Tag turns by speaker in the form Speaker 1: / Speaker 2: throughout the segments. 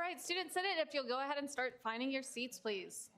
Speaker 1: right, Student Senate, if you'll go ahead and start finding your seats, please.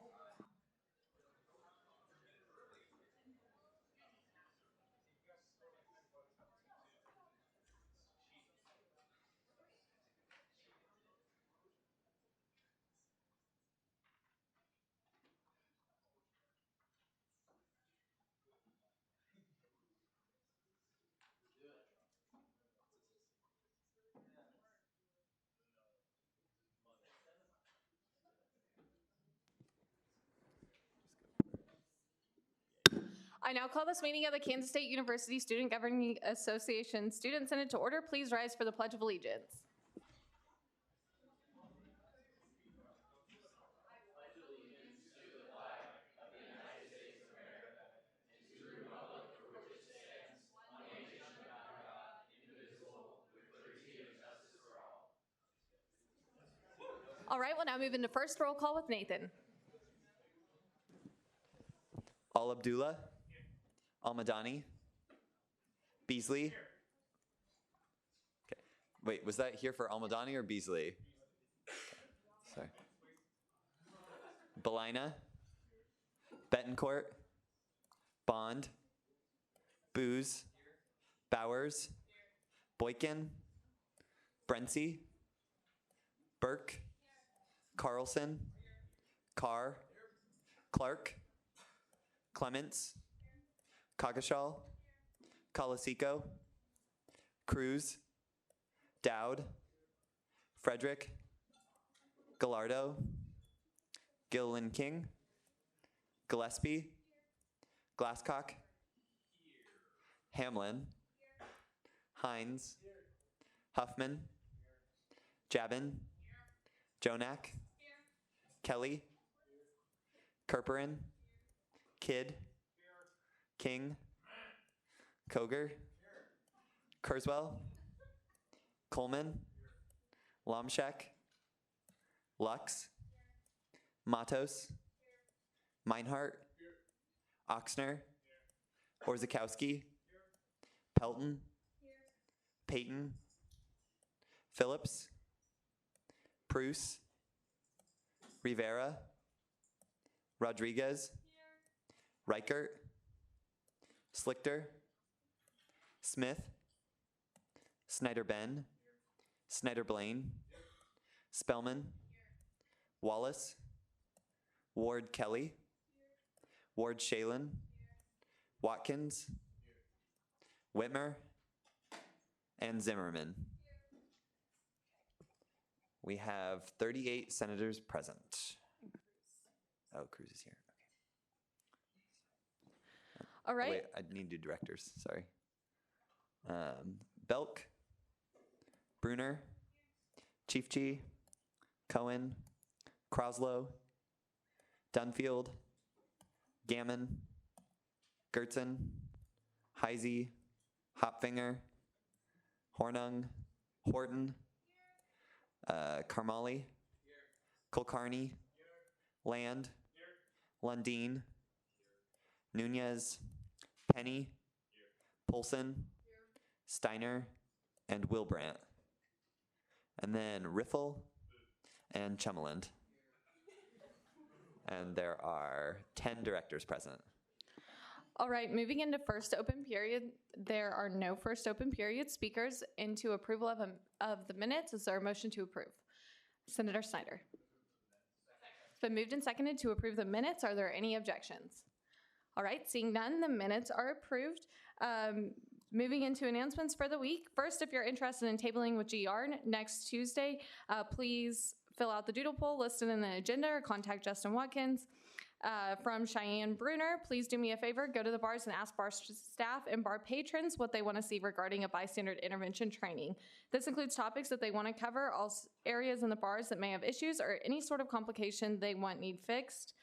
Speaker 1: I now call this meeting of the Kansas State University Student Governing Association Student Senate to order. Please rise for the Pledge of Allegiance. All right, we'll now move into first roll call with Nathan.
Speaker 2: Al Abdullah, Almadani, Beasley. Okay. Wait, was that here for Almadani or Beasley? Okay. Sorry. Belina, Betancourt, Bond, Booz, Bowers, Boykin, Brency, Burke, Carlson, Carr, Clark, Clements, Coggeshall, Colasico, Cruz, Dowd, Frederick, Gallardo, Gilliland King, Gillespie, Glasscock, Hamlin, Hines, Huffman, Jabin, Jonak, Kelly, Kerperin, Kidd, King, Koger, Kurzweil, Coleman, Lomshek, Lux, Matos, Meinhardt, Oxner, Orzakowski, Pelton, Payton, Phillips, Pruce, Rivera, Rodriguez, Reichert, Slichter, Smith, Snyder-Ben, Snyder-Blaine, Spellman, Wallace, Ward Kelly, Ward Shalin, Watkins, Whitmer, and Zimmerman. We have 38 senators present. Oh, Cruz is here. Okay.
Speaker 1: All right.
Speaker 2: Oh, wait, I need to do directors. Sorry. Belk, Bruner, Chiefchi, Cohen, Croslow, Dunfield, Gammon, Gertzen, Heisey, Hopfinger, Hornung, Horton, Karmali, Kulkarni, Land, Lundeen, Nunez, Penny, Polson, Steiner, and Wilbrandt. And then Riffle and Chummeland. And there are 10 directors present.
Speaker 1: All right, moving into first open period, there are no first open period speakers. Into approval of the minutes, is there a motion to approve? Senator Snyder. It's been moved and seconded to approve the minutes. Are there any objections? All right, seeing none, the minutes are approved. Moving into announcements for the week. First, if you're interested in tabling with GR next Tuesday, please fill out the doodle poll listed in the agenda or contact Justin Watkins. From Cheyenne Bruner, please do me a favor, go to the bars and ask bar staff and bar patrons what they want to see regarding a bystander intervention training. This includes topics that they want to cover, all areas in the bars that may have issues, or any sort of complication they need fixed.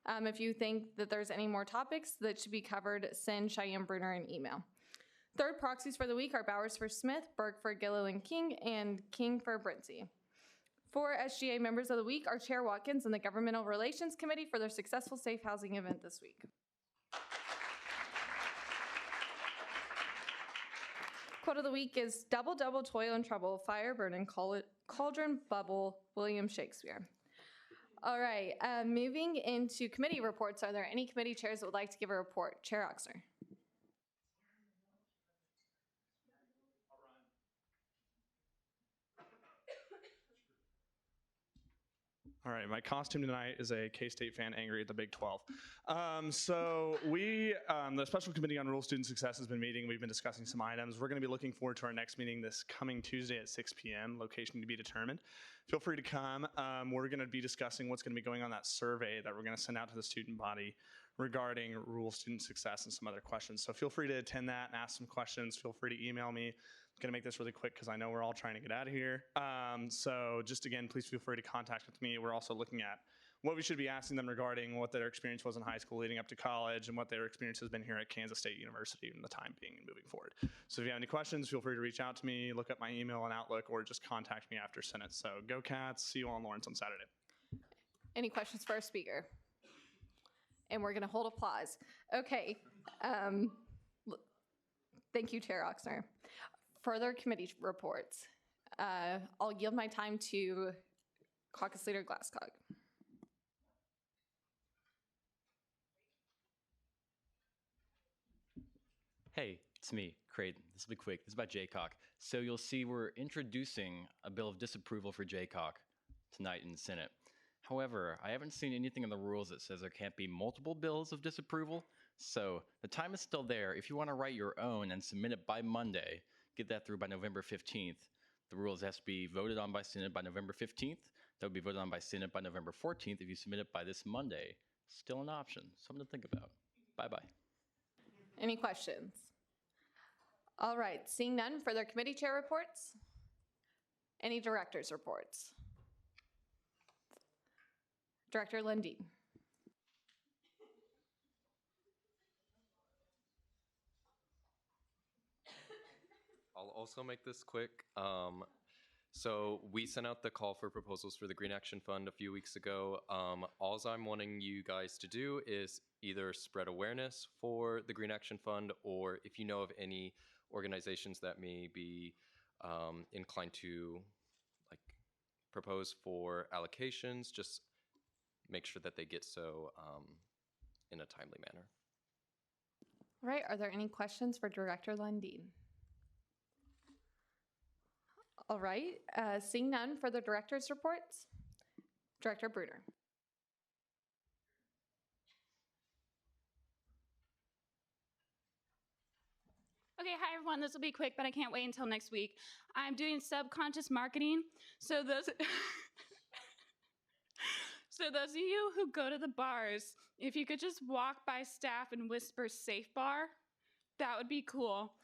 Speaker 1: If you think that there's any more topics that should be covered, send Cheyenne Bruner an email. Third proxies for the week are Bowers for Smith, Burke for Gilliland King, and King for Brentsey. For SGA members of the week are Chair Watkins and the Governmental Relations Committee for their successful safe housing event this week. Quote of the week is double, double, toil and trouble, fire burning, cauldron bubble, William Shakespeare. All right, moving into committee reports. Are there any committee chairs that would like to give a report? Chair Oxner.
Speaker 3: All right, my costume tonight is a K-State fan angry at the Big 12. So the Special Committee on Rural Student Success has been meeting. We've been discussing some items. We're going to be looking forward to our next meeting this coming Tuesday at 6 p.m., location to be determined. Feel free to come. We're going to be discussing what's going to be going on that survey that we're going to send out to the student body regarding rural student success and some other questions. So feel free to attend that and ask some questions. Feel free to email me. I'm going to make this really quick because I know we're all trying to get out of here. So just again, please feel free to contact with me. We're also looking at what we should be asking them regarding what their experience was in high school leading up to college and what their experience has been here at Kansas State University in the time being and moving forward. So if you have any questions, feel free to reach out to me, look up my email on Outlook, or just contact me after Senate. So go Cats. See you all in Lawrence on Saturday.
Speaker 1: Any questions for our speaker? And we're going to hold applause. Okay. Thank you, Chair Oxner. Further committee reports. I'll yield my time to Caucus Leader Glasscock.
Speaker 4: Hey, it's me, Creighton. This will be quick. This is about JCOC. So you'll see we're introducing a bill of disapproval for JCOC tonight in the Senate. However, I haven't seen anything in the rules that says there can't be multiple bills of disapproval. So the time is still there. If you want to write your own and submit it by Monday, get that through by November 15th. The rules has to be voted on by Senate by November 15th. That will be voted on by Senate by November 14th. If you submit it by this Monday, still an option. Something to think about. Bye-bye.
Speaker 1: Any questions? All right, seeing none, further committee chair reports? Any director's reports? Director Lundin.
Speaker 5: I'll also make this quick. So we sent out the call for proposals for the Green Action Fund a few weeks ago. All I'm wanting you guys to do is either spread awareness for the Green Action Fund, or if you know of any organizations that may be inclined to propose for allocations, just make sure that they get so in a timely manner.
Speaker 1: All right, are there any questions for Director Lundin? All right, seeing none, further director's reports? Director Bruder.
Speaker 6: Okay, hi everyone, this will be quick, but I can't wait until next week. I'm doing subconscious marketing, so those of you who go to the bars, if you could just walk by staff and whisper "safe bar," that would be cool.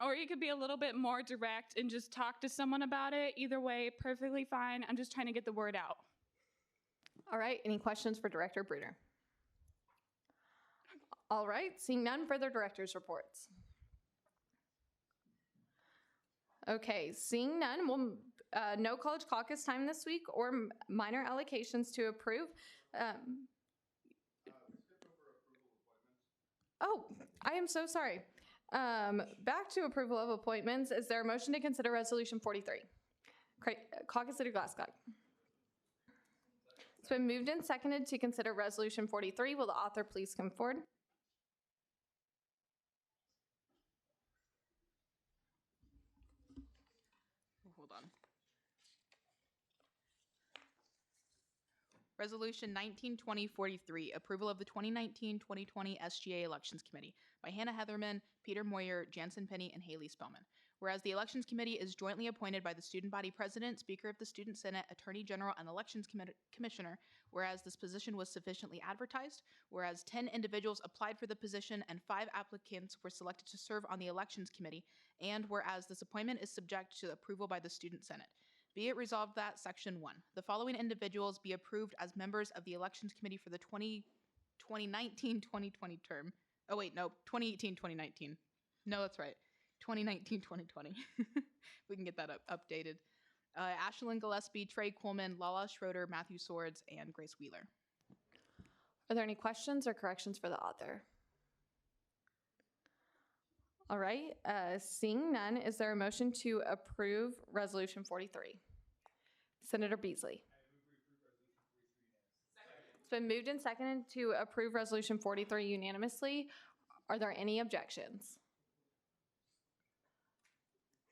Speaker 6: Or you could be a little bit more direct and just talk to someone about it. Either way, perfectly fine. I'm just trying to get the word out.
Speaker 1: All right, any questions for Director Bruder? All right, seeing none, further director's reports. Okay, seeing none, no college caucus time this week or minor allocations to approve. Oh, I am so sorry. Back to approval of appointments. Is there a motion to consider Resolution 43? Caucus Leader Glasscock. It's been moved and seconded to consider Resolution 43. Will the author please come forward?
Speaker 7: Hold on. Resolution 19-2043, approval of the 2019-2020 SGA Elections Committee by Hannah Heatherman, Peter Moyer, Jansen Penny, and Haley Spellman. Whereas the Elections Committee is jointly appointed by the Student Body President, Speaker of the Student Senate, Attorney General, and Elections Commissioner, whereas this position was sufficiently advertised, whereas 10 individuals applied for the position and 5 applicants were selected to serve on the Elections Committee, and whereas this appointment is subject to approval by the Student Senate. Be it resolved that Section 1, the following individuals be approved as members of the Elections Committee for the 2019-2020 term. Oh wait, no, 2018-2019. No, that's right. 2019-2020. We can get that updated. Ashlyn Gillespie, Trey Coleman, Lala Schroeder, Matthew Swords, and Grace Wheeler.
Speaker 1: Are there any questions or corrections for the author? All right, seeing none, is there a motion to approve Resolution 43? Senator Beasley. It's been moved and seconded to approve Resolution 43 unanimously. Are there any objections?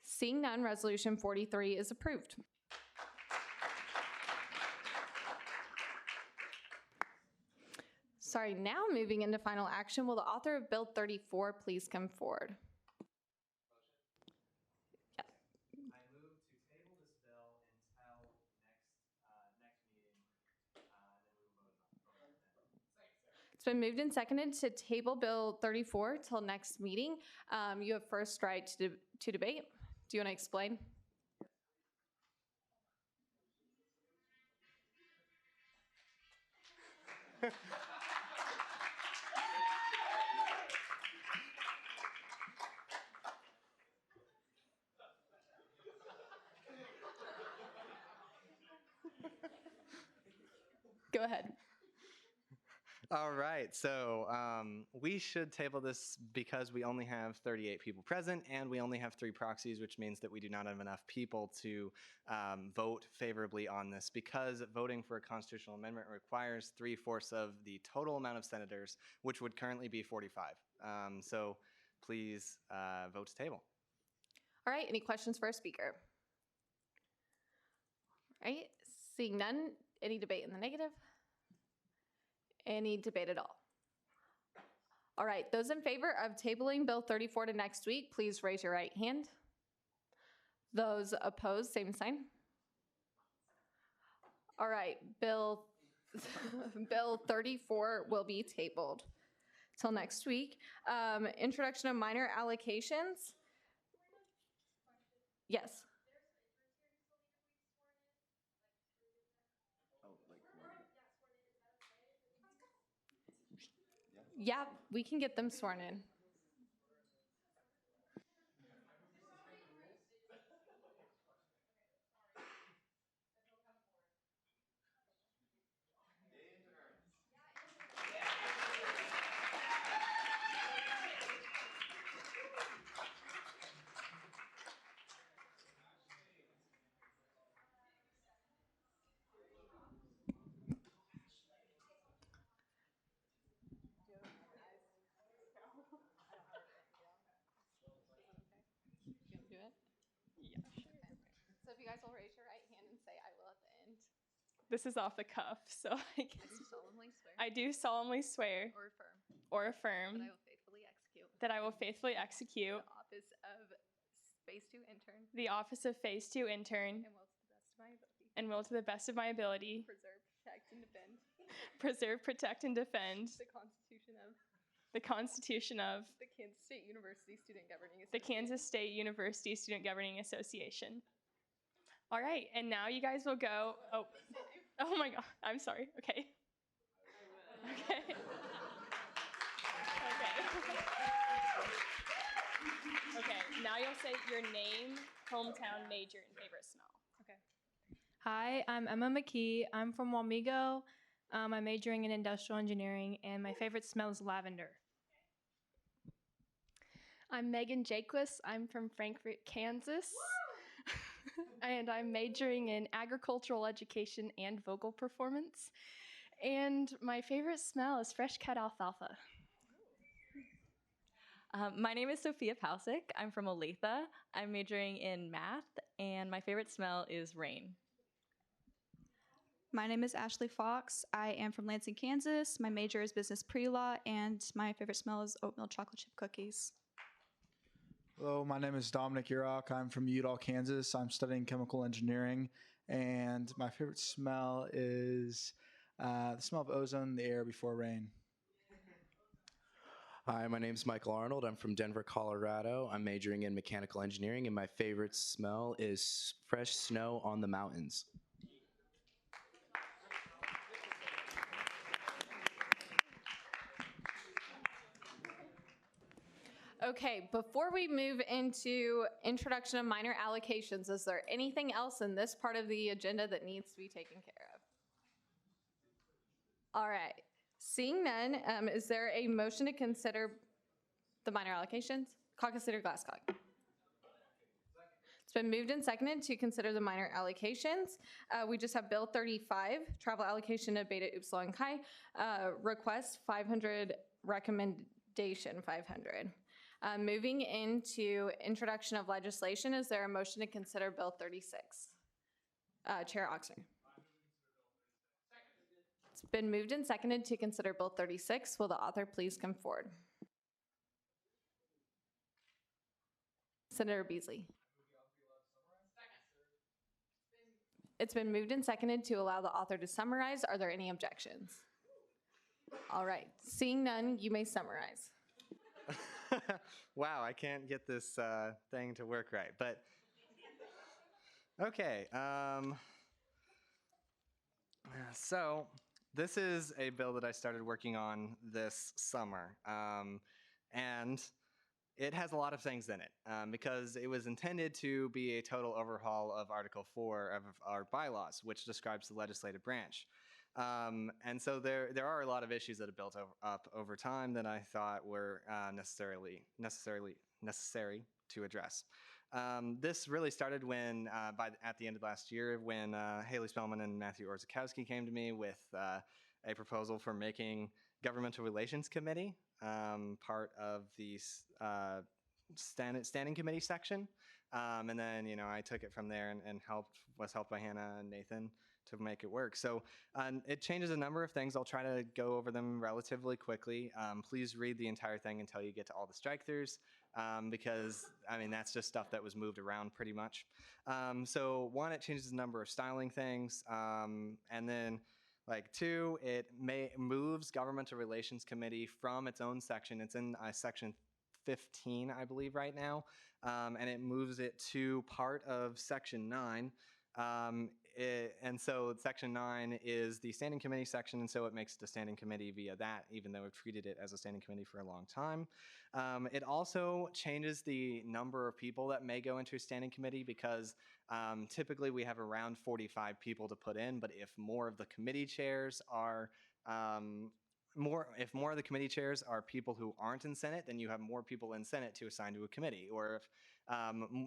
Speaker 1: Seeing none, Resolution 43 is approved. Sorry, now moving into final action, will the author of Bill 34 please come forward? Yeah.
Speaker 8: I move to table this bill until next meeting, and then we will vote on it.
Speaker 1: It's been moved and seconded to table Bill 34 till next meeting. You have first right to debate. Do you want to explain? Go ahead.
Speaker 8: All right, so we should table this because we only have 38 people present and we only have 3 proxies, which means that we do not have enough people to vote favorably on this because voting for a constitutional amendment requires 3/4 of the total amount of senators, which would currently be 45. So please vote to table.
Speaker 1: All right, any questions for our speaker? All right, seeing none, any debate in the negative? Any debate at all? All right, those in favor of tabling Bill 34 to next week, please raise your right hand. Those opposed, same sign. All right, Bill 34 will be tabled till next week. Introduction of minor allocations. Yes. Yeah, we can get them sworn in. So if you guys will raise your right hand and say, "I will" at the end.
Speaker 6: This is off the cuff, so I guess
Speaker 1: Solemnly swear.
Speaker 6: I do solemnly swear
Speaker 1: Or affirm.
Speaker 6: or affirm
Speaker 1: That I will faithfully execute.
Speaker 6: that I will faithfully execute
Speaker 1: The office of Phase 2 intern.
Speaker 6: the office of Phase 2 intern
Speaker 1: And will to the best of my ability.
Speaker 6: and will to the best of my ability
Speaker 1: Preserve, protect, and defend.
Speaker 6: preserve, protect, and defend
Speaker 1: The Constitution of
Speaker 6: the Constitution of
Speaker 1: the Kansas State University Student Governing
Speaker 6: the
Speaker 1: Association.
Speaker 6: Kansas State University Student Governing Association. All right, and now you guys will go. Oh my God! I'm sorry. Okay. Okay. Okay. Okay. Now you'll say your name, hometown, major, and favorite smell. Okay.
Speaker 9: Hi, I'm Emma McKee. I'm from Wamego. I'm majoring in industrial engineering, and my favorite smell is lavender.
Speaker 10: I'm Megan Jaquist. I'm from Frankfort, Kansas. And I'm majoring in agricultural education and vocal performance. And my favorite smell is fresh cut alfalfa.
Speaker 11: My name is Sophia Pausick. I'm from Olathe. I'm majoring in math, and my favorite smell is rain.
Speaker 12: My name is Ashley Fox. I am from Lansing, Kansas. My major is business pre-law, and my favorite smell is oatmeal chocolate chip cookies.
Speaker 13: Hello, my name is Dominic Urach. I'm from Udall, Kansas. I'm studying chemical engineering, and my favorite smell is the smell of ozone in the air before rain.
Speaker 14: Hi, my name is Michael Arnold. I'm from Denver, Colorado. I'm majoring in mechanical engineering, and my favorite smell is fresh snow on the mountains.
Speaker 1: Okay, before we move into introduction of minor allocations, is there anything else in this part of the agenda that needs to be taken care of? All right, seeing none, is there a motion to consider the minor allocations? Caucus Leader Glasscock. It's been moved and seconded to consider the minor allocations. We just have Bill 35, travel allocation of Beta Upsilon Chi, request 500, recommendation 500. Moving into introduction of legislation, is there a motion to consider Bill 36? Chair Oxner. It's been moved and seconded to consider Bill 36. Will the author please come forward? Senator Beasley. It's been moved and seconded to allow the author to summarize. Are there any objections? All right, seeing none, you may summarize.
Speaker 8: Wow, I can't get this thing to work right, but okay. So this is a bill that I started working on this summer, and it has a lot of things in it because it was intended to be a total overhaul of Article 4 of our bylaws, which describes the legislative branch. And so there are a lot of issues that have built up over time that I thought were necessary to address. This really started when, at the end of last year, when Haley Spellman and Matthew Orzechowski came to me with a proposal for making Governmental Relations Committee part of the standing committee section. And then, I took it from there and was helped by Hannah and Nathan to make it work. So it changes a number of things. I'll try to go over them relatively quickly. Please read the entire thing until you get to all the strike-throughs, because, that's just stuff that was moved around pretty much. So one, it changes a number of styling things. And then, two, it moves Governmental Relations Committee from its own section. It's in section 15, I believe, right now. And it moves it to part of section 9. And so section 9 is the standing committee section, and so it makes it a standing committee via that, even though we've treated it as a standing committee for a long time. It also changes the number of people that may go into a standing committee because typically we have around 45 people to put in, but if more of the committee chairs are if more of the committee chairs are people who aren't in Senate, then you have more people in Senate to assign to a committee. Or if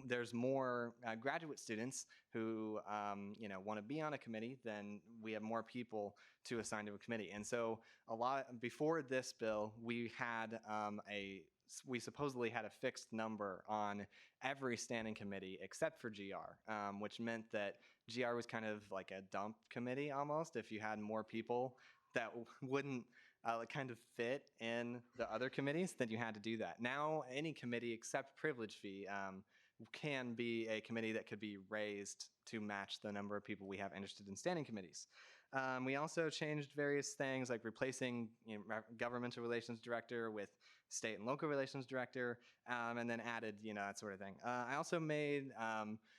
Speaker 8: there's more graduate students who want to be on a committee, then we have more people to assign to a committee. And so before this bill, we supposedly had a fixed number on every standing committee except for GR, which meant that GR was kind of like a dump committee almost. If you had more people that wouldn't kind of fit in the other committees, then you had to do that. Now, any committee except privilege fee can be a committee that could be raised to match the number of people we have interested in standing committees. We also changed various things like replacing governmental relations director with state and local relations director, and then added that sort of thing. I also made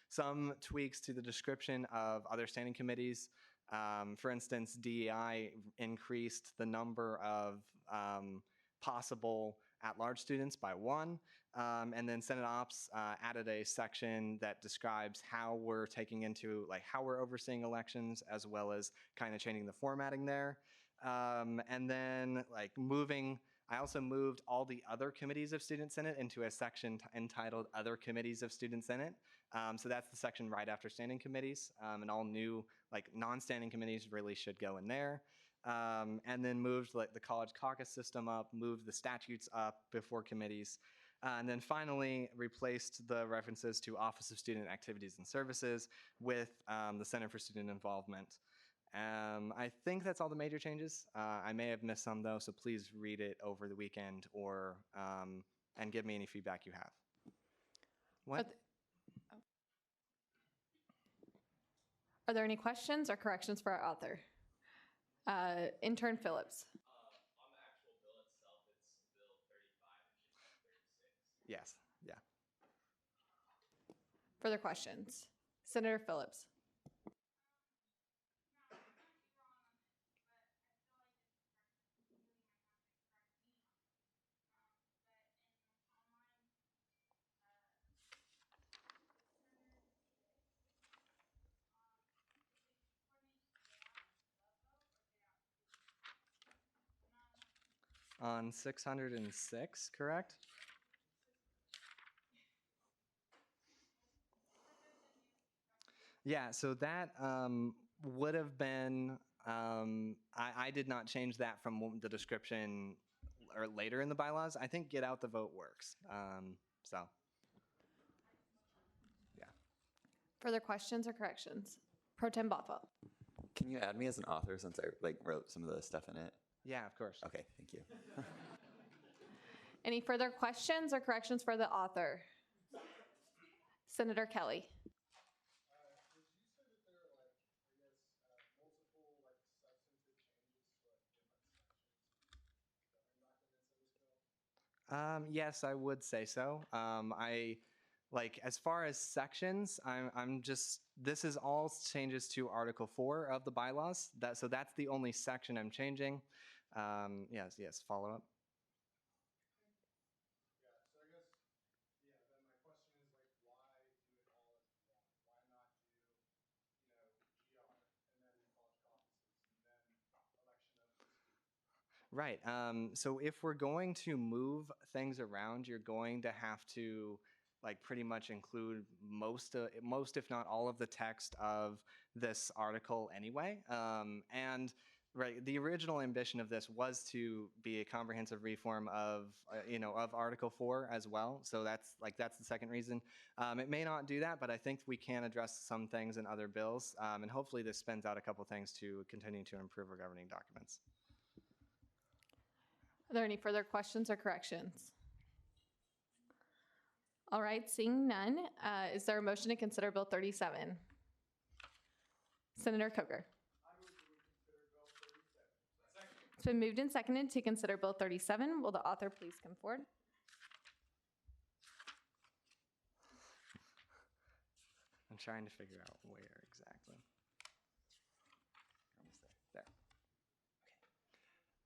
Speaker 8: some tweaks to the description of other standing committees. For instance, DEI increased the number of possible at-large students by 1, and then Senate Ops added a section that describes how we're how we're overseeing elections, as well as kind of changing the formatting there. And then I also moved all the other committees of Student Senate into a section entitled Other Committees of Student Senate. So that's the section right after standing committees, and all new non-standing committees really should go in there. And then moved the college caucus system up, moved the statutes up before committees, and then finally replaced the references to Office of Student Activities and Services with the Center for Student Involvement. I think that's all the major changes. I may have missed some though, so please read it over the weekend or and give me any feedback you have. What?
Speaker 1: Are there any questions or corrections for our author? Intern Phillips.
Speaker 14: On the actual bill itself, it's Bill 35.
Speaker 8: Yes. Yeah.
Speaker 1: Further questions? Senator Phillips.
Speaker 8: On 606, correct? Yeah, so that would have been, I did not change that from the description or later in the bylaws. I think get out the vote works. So, yeah.
Speaker 1: Further questions or corrections? Pro Tem Bothwell.
Speaker 2: Can you add me as an author since I wrote some of the stuff in it?
Speaker 8: Yeah, of course.
Speaker 2: Okay, thank you.
Speaker 1: Any further questions or corrections for the author? Senator Kelly.
Speaker 8: Yes, I would say so. I like as far as sections, I'm just this is all changes to Article 4 of the bylaws. So that's the only section I'm changing. Yes. Follow up. Right. So if we're going to move things around, you're going to have to pretty much include most, if not all of the text of this article anyway. And right, the original ambition of this was to be a comprehensive reform of, of Article 4 as well. So that's the second reason. It may not do that, but I think we can address some things in other bills. And hopefully this spins out a couple things to continue to improve our governing documents.
Speaker 1: Are there any further questions or corrections? All right, seeing none, is there a motion to consider Bill 37? Senator Coker. It's been moved and seconded to consider Bill 37. Will the author please come forward?
Speaker 8: I'm trying to figure out where exactly. There.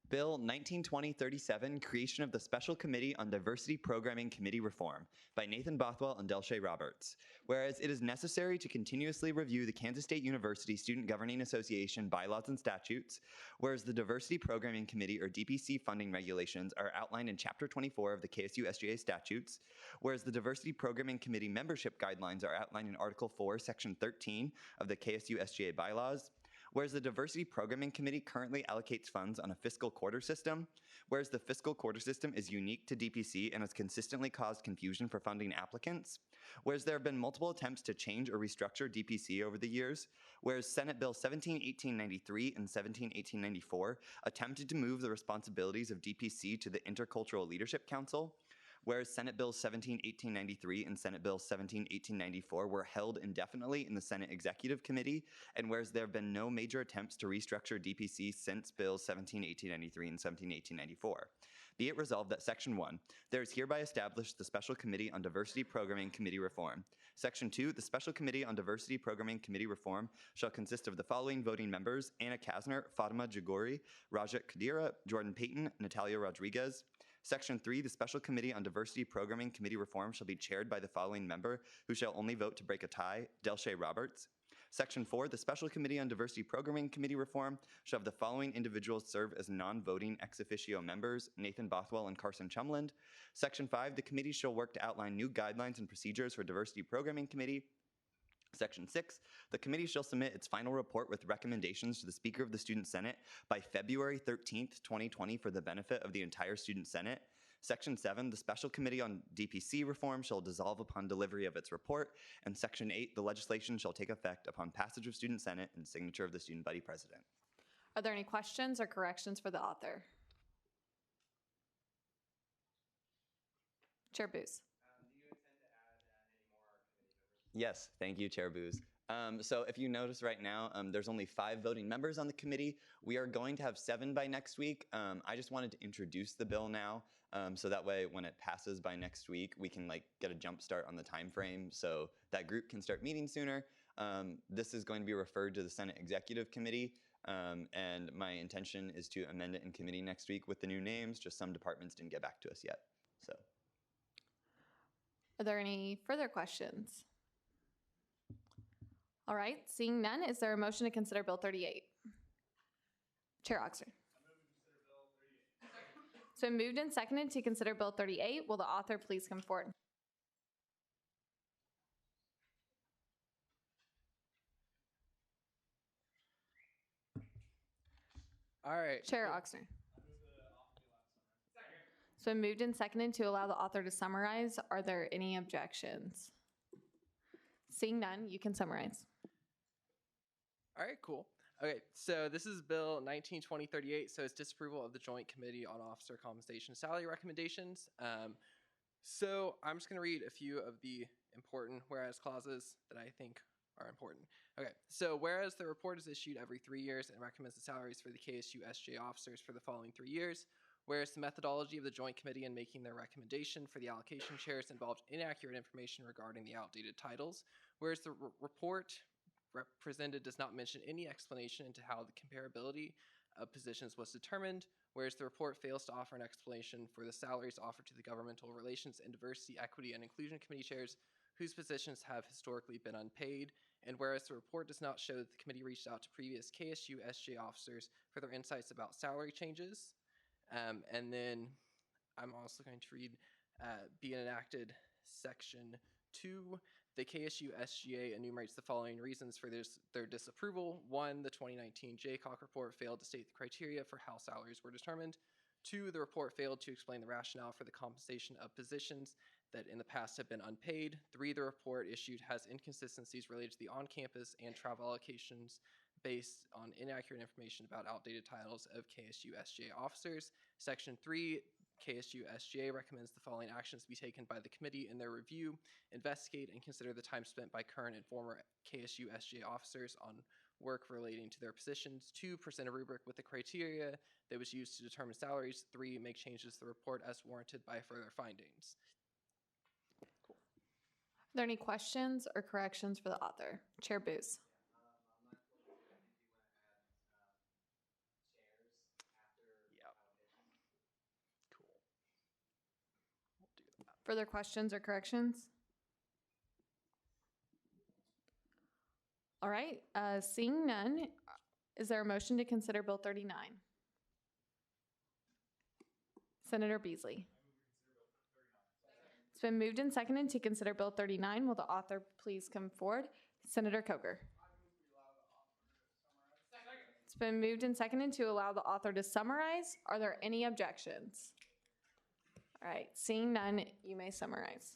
Speaker 2: Bill 1920-37, Creation of the Special Committee on Diversity Programming Committee Reform by Nathan Bothwell and Delshay Roberts. Whereas it is necessary to continuously review the Kansas State University Student Governing Association bylaws and statutes, whereas the Diversity Programming Committee or DPC funding regulations are outlined in Chapter 24 of the KSU SGA statutes, whereas the Diversity Programming Committee membership guidelines are outlined in Article 4, Section 13 of the KSU SGA bylaws, whereas the Diversity Programming Committee currently allocates funds on a fiscal quarter system, whereas the fiscal quarter system is unique to DPC and has consistently caused confusion for funding applicants, whereas there have been multiple attempts to change or restructure DPC over the years, whereas Senate Bill 171893 and 171894 attempted to move the responsibilities of DPC to the Intercultural Leadership Council, whereas Senate Bill 171893 and Senate Bill 171894 were held indefinitely in the Senate Executive Committee, and whereas there have been no major attempts to restructure DPC since Bills 171893 and 171894. Be it resolved that Section 1, there is hereby established the Special Committee on Diversity Programming Committee Reform. Section 2, the Special Committee on Diversity Programming Committee Reform shall consist of the following voting members: Anna Kasner, Fatima Jagori, Rajat Kadira, Jordan Payton, Natalia Rodriguez. Section 3, the Special Committee on Diversity Programming Committee Reform shall be chaired by the following member, who shall only vote to break a tie: Delshay Roberts. Section 4, the Special Committee on Diversity Programming Committee Reform shall have the following individuals serve as non-voting ex officio members: Nathan Bothwell and Carson Chumland. Section 5, the committee shall work to outline new guidelines and procedures for Diversity Programming Committee. Section 6, the committee shall submit its final report with recommendations to the Speaker of the Student Senate by February 13th, 2020 for the benefit of the entire Student Senate. Section 7, the Special Committee on DPC Reform shall dissolve upon delivery of its report. And Section 8, the legislation shall take effect upon passage of Student Senate and signature of the Student Body President.
Speaker 1: Are there any questions or corrections for the author? Chair Booz.
Speaker 2: Yes, thank you, Chair Booz. So if you notice right now, there's only 5 voting members on the committee. We are going to have 7 by next week. I just wanted to introduce the bill now, so that way when it passes by next week, we can get a jump start on the time frame so that group can start meeting sooner. This is going to be referred to the Senate Executive Committee, and my intention is to amend it in committee next week with the new names. Just some departments didn't get back to us yet. So,
Speaker 1: are there any further questions? All right, seeing none, is there a motion to consider Bill 38? Chair Oxer. It's been moved and seconded to consider Bill 38. Will the author please come forward?
Speaker 15: All right.
Speaker 1: Chair Oxner. It's been moved and seconded to allow the author to summarize. Are there any objections? Seeing none, you can summarize.
Speaker 15: All right, cool. Okay, so this is Bill 19-2038. So it's disapproval of the Joint Committee on Officer Compensation and Salary recommendations. So I'm just going to read a few of the important whereas clauses that I think are important. Okay, so whereas the report is issued every 3 years and recommends the salaries for the KSU SJ officers for the following 3 years, whereas the methodology of the Joint Committee in making their recommendation for the allocation chairs involved inaccurate information regarding the outdated titles, whereas the report presented does not mention any explanation into how the comparability of positions was determined, whereas the report fails to offer an explanation for the salaries offered to the Governmental Relations and Diversity, Equity, and Inclusion Committee chairs whose positions have historically been unpaid, and whereas the report does not show that the committee reached out to previous KSU SJ officers for their insights about salary changes. And then I'm also going to read be enacted section 2. The KSU SGA enumerates the following reasons for their disapproval. 1, the 2019 JCOC report failed to state the criteria for how salaries were determined. 2, the report failed to explain the rationale for the compensation of positions that in the past have been unpaid. 3, the report issued has inconsistencies related to the on-campus and travel allocations based on inaccurate information about outdated titles of KSU SGA officers. Section 3, KSU SGA recommends the following actions be taken by the committee in their review: investigate and consider the time spent by current and former KSU SGA officers on work relating to their positions. 2, present a rubric with the criteria that was used to determine salaries. 3, make changes to the report as warranted by further findings.
Speaker 1: Are there any questions or corrections for the author? Chair Booth. Further questions or corrections? All right, seeing none, is there a motion to consider Bill 39? Senator Beasley. It's been moved and seconded to consider Bill 39. Will the author please come forward? Senator Coker. It's been moved and seconded to allow the author to summarize. Are there any objections? All right, seeing none, you may summarize.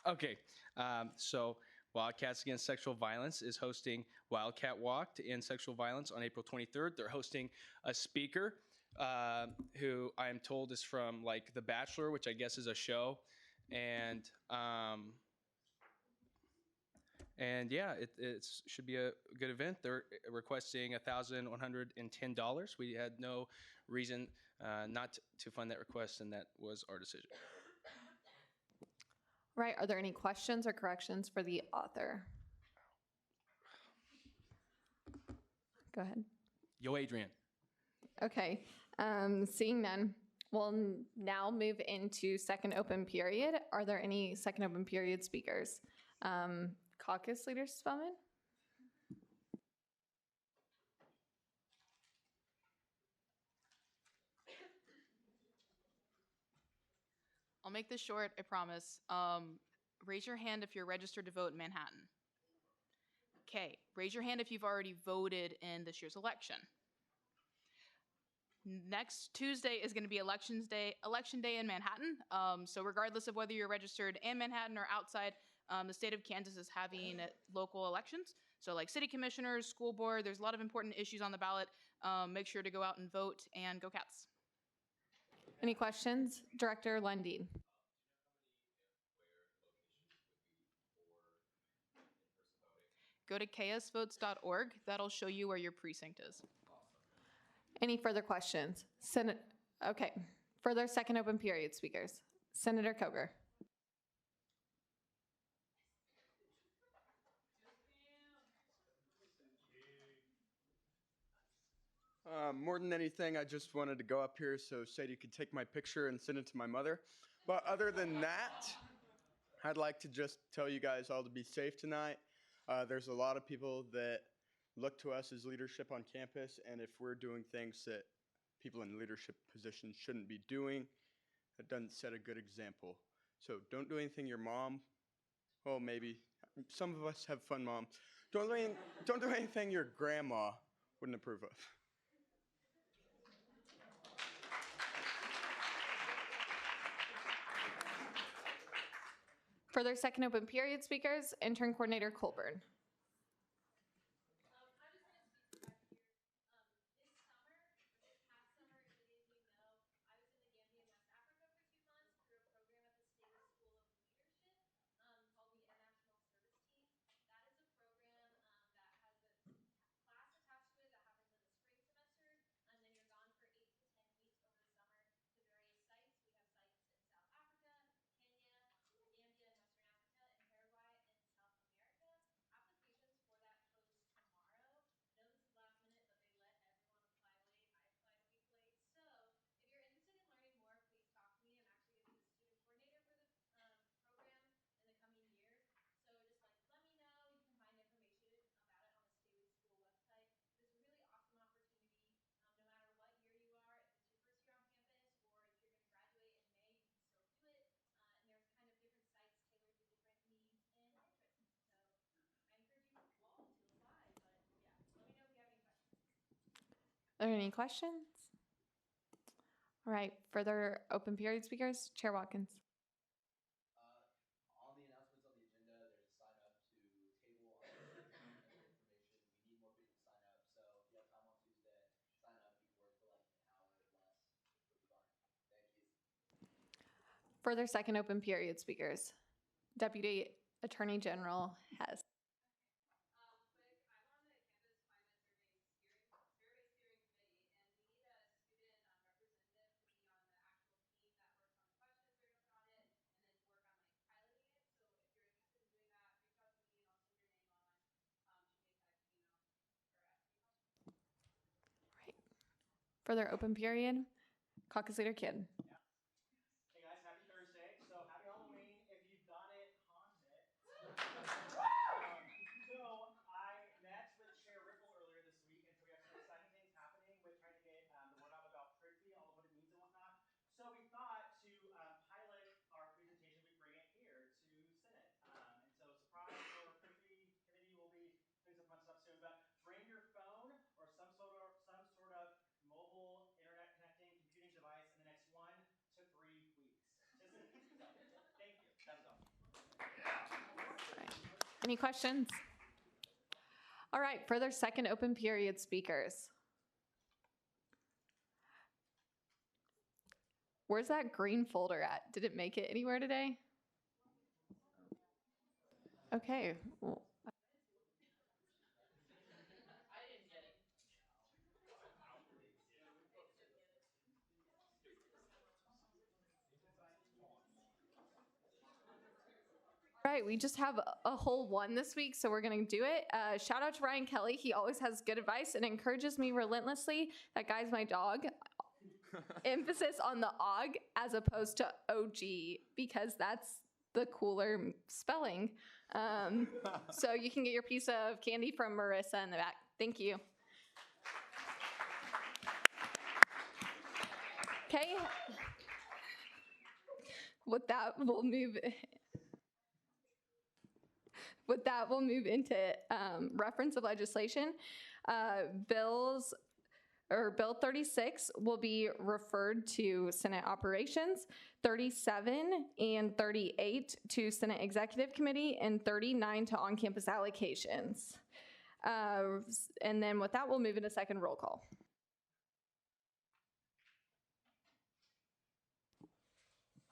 Speaker 16: Okay, so Wildcats Against Sexual Violence is hosting Wildcat Walk to End Sexual Violence on April 23rd. They're hosting a speaker who I am told is from like The Bachelor, which I guess is a show, and yeah, it should be a good event. They're requesting $1,110. We had no reason not to fund that request, and that was our decision.
Speaker 1: Right, are there any questions or corrections for the author? Go ahead.
Speaker 16: Yo, Adrian.
Speaker 1: Okay, seeing none, we'll now move into second open period. Are there any second open period speakers? Caucus Leader Spellman?
Speaker 7: I'll make this short, I promise. Raise your hand if you're registered to vote in Manhattan. Okay, raise your hand if you've already voted in this year's election. Next Tuesday is going to be election day in Manhattan. So regardless of whether you're registered in Manhattan or outside, the state of Kansas is having local elections. So like city commissioners, school board, there's a lot of important issues on the ballot. Make sure to go out and vote, and go Cats.
Speaker 1: Any questions? Director Lundeen.
Speaker 7: Go to ksvotes.org. That'll show you where your precinct is.
Speaker 1: Any further questions? Okay, further second open period speakers. Senator Coker.
Speaker 17: More than anything, I just wanted to go up here so Sadie could take my picture and send it to my mother. But other than that, I'd like to just tell you guys all to be safe tonight. There's a lot of people that look to us as leadership on campus, and if we're doing things that people in leadership positions shouldn't be doing, it doesn't set a good example. So don't do anything your mom, well, maybe some of us have fun moms. Don't do anything your grandma wouldn't approve of.
Speaker 1: For their second open period speakers, intern coordinator Colburn. Are there any questions? All right, further open period speakers, Chair Watkins.
Speaker 14: On the announcements on the agenda, there's a sign up to table on information. We need more people to sign up. So if you have time on Tuesday, sign up. You can work for like an hour or less. It'll be fun. Thank you.
Speaker 1: Further second open period speakers, Deputy Attorney General Hess. Further open period, Caucus Leader Kidd.
Speaker 18: Hey guys, happy Thursday. So happy Halloween. If you've got it, haunt it. So I met with Chair Ripple earlier this week, and so we have some exciting things happening with trying to get the word out about Privy, all of what it means and whatnot. So we thought to pilot our presentation, we bring it here to Senate. And so surprise, your Privy committee will be doing some fun stuff soon, but bring your phone or some sort of mobile internet connecting computing device in the next 1 to 3 weeks. So, thank you. That was all.
Speaker 1: Any questions? All right, further second open period speakers. Where's that green folder at? Did it make it anywhere today? Okay. Well, all right, we just have a whole one this week, so we're going to do it. Shout out to Ryan Kelly. He always has good advice and encourages me relentlessly. That guy's my dog. Emphasis on the og as opposed to OG, because that's the cooler spelling. So you can get your piece of candy from Marissa in the back. Thank you. Okay. With that, we'll move into reference of legislation. Bill 36 will be referred to Senate Operations, 37 and 38 to Senate Executive Committee, and 39 to on-campus allocations. And then with that, we'll move into second roll call.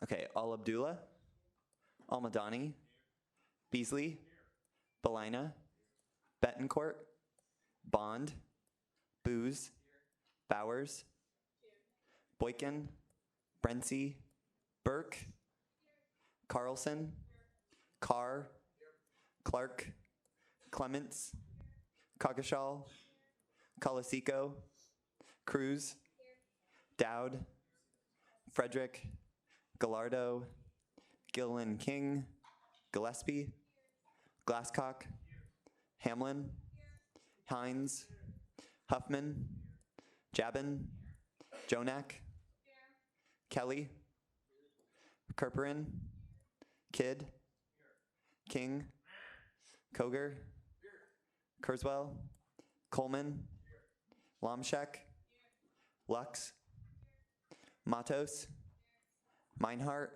Speaker 2: Okay, Al Abdullah, Al Madani, Beasley, Belina, Betancourt, Bond, Booz, Bowers, Boykin, Brency, Burke, Carlson, Carr, Clark, Clements, Coggeshall, Colasico, Cruz, Dowd, Frederick, Gallardo, Gillen King, Gillespie, Glasscock, Hamlin, Hines, Huffman, Jabin, Jonak, Kelly, Kerperin, Kidd, King, Koger, Kurzweil, Coleman, Lomshek, Lux, Matos, Meinhardt,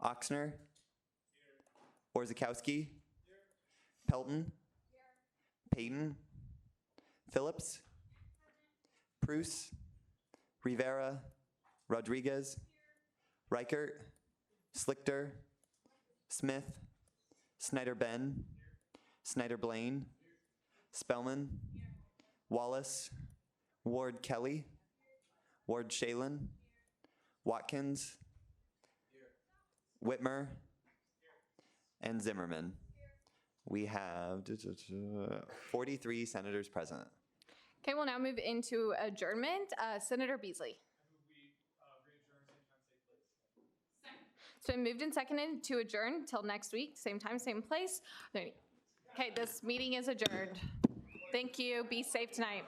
Speaker 2: Oxner, Orzakowski, Pelton, Payton, Phillips, Preuss, Rivera, Rodriguez, Reichert, Slichter, Smith, Snyder-Ben, Snyder-Blaine, Spellman, Wallace, Ward Kelly, Ward Shalin, Watkins, Whitmer, and Zimmerman. We have 43 senators present.
Speaker 1: Okay, we'll now move into adjournment. Senator Beasley. It's been moved and seconded to adjourn till next week, same time, same place. Okay, this meeting is adjourned. Thank you. Be safe tonight.